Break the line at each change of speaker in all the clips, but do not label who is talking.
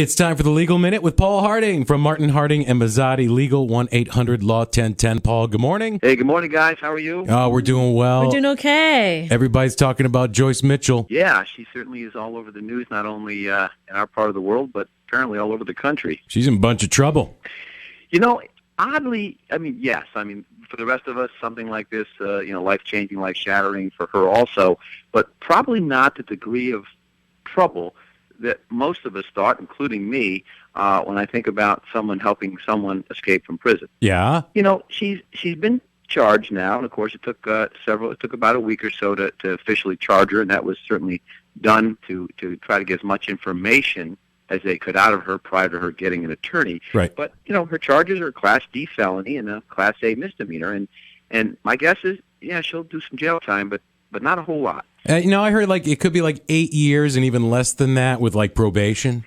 It's time for the Legal Minute with Paul Harding from Martin Harding and Mazzotti Legal, 1-800-LAW-1010. Paul, good morning.
Hey, good morning, guys. How are you?
We're doing well.
We're doing okay.
Everybody's talking about Joyce Mitchell.
Yeah, she certainly is all over the news, not only in our part of the world, but apparently all over the country.
She's in a bunch of trouble.
You know, oddly, yes. For the rest of us, something like this, life-changing, life-shattering for her also, but probably not the degree of trouble that most of us thought, including me, when I think about someone helping someone escape from prison.
Yeah?
You know, she's been charged now, and of course it took about a week or so to officially charge her, and that was certainly done to try to get as much information as they could out of her prior to her getting an attorney.
Right.
But, her charges are a Class D felony and a Class A misdemeanor, and my guess is, yeah, she'll do some jail time, but not a whole lot.
I heard it could be 8 years and even less than that with probation.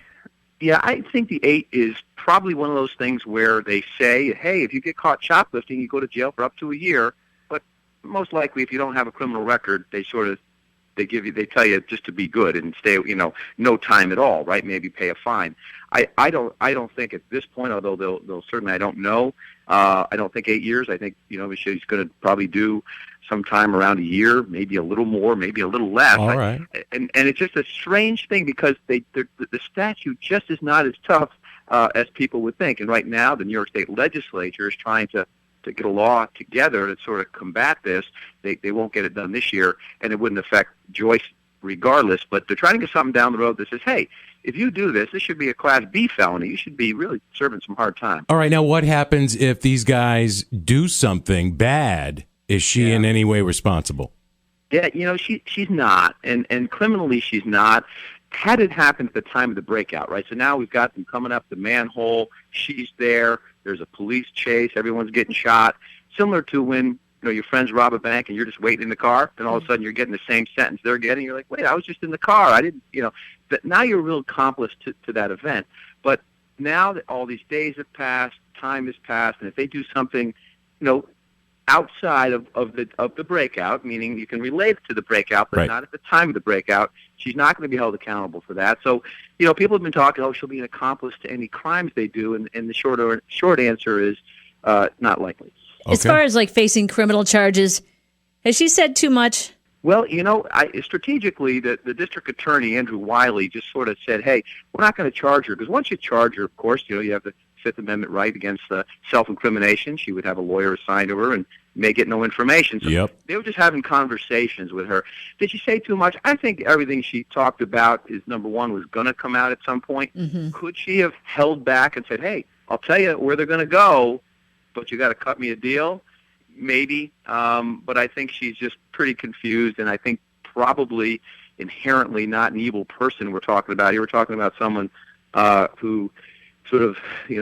Yeah, I think the 8 is probably one of those things where they say, hey, if you get caught shoplifting, you go to jail for up to a year. But most likely, if you don't have a criminal record, they tell you just to be good and stay, no time at all, right? Maybe pay a fine. I don't think at this point, although they'll certainly, I don't know. I don't think 8 years. I think she's going to probably do sometime around a year, maybe a little more, maybe a little less.
All right.
And it's just a strange thing because the statute just is not as tough as people would think. And right now, the New York State Legislature is trying to get a law together to sort of combat this. They won't get it done this year, and it wouldn't affect Joyce regardless. But they're trying to get something down the road that says, hey, if you do this should be a Class B felony. You should be really serving some hard time.
All right. Now, what happens if these guys do something bad? Is she in any way responsible?
Yeah, she's not, and criminally she's not. Had it happened at the time of the breakout, right? So now we've got them coming up the manhole. She's there. There's a police chase. Everyone's getting shot. Similar to when your friends rob a bank and you're just waiting in the car, and all of a sudden you're getting the same sentence they're getting. You're like, wait, I was just in the car. I didn't, But now you're a real accomplice to that event. But now that all these days have passed, time has passed, and if they do something, outside of the breakout, meaning you can relate to the breakout, but not at the time of the breakout, she's not going to be held accountable for that. So, people have been talking, she'll be an accomplice to any crimes they do, and the short answer is not likely.
Okay.
As far as facing criminal charges, has she said too much?
Well, strategically, the district attorney, Andrew Wiley, just sort of said, hey, we're not going to charge her, because once you charge her, of course, you have the Fifth Amendment right against self-incrimination. She would have a lawyer assigned to her and may get no information. So They were just having conversations with her. Did she say too much? I think everything she talked about is, number one, was going to come out at some point. Mm-hmm. Could she have held back and said, hey, I'll tell you where they're going to go, but you got to cut me a deal? Maybe. But I think she's just pretty confused, and I think probably inherently not an evil person we're talking about here. We're talking about someone who sort of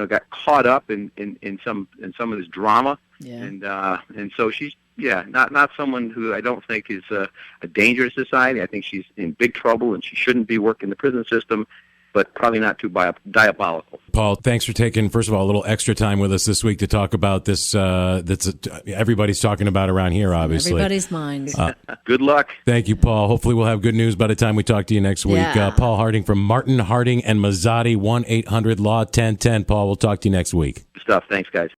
got caught up in some of this drama, and so she's not someone who I don't think is a danger to society. I think she's in big trouble and she shouldn't be working the prison system, but probably not too diabolical.
Paul, thanks for taking, first of all, a little extra time with us this week to talk about this. Everybody's talking about around here, obviously.
Everybody's mind.
Good luck.
Thank you, Paul. Hopefully we'll have good news by the time we talk to you next week.
Yeah.
Paul Harding from Martin Harding and Mazzotti, 1-800-LAW-1010. Paul, we'll talk to you next week.
Good stuff. Thanks, guys.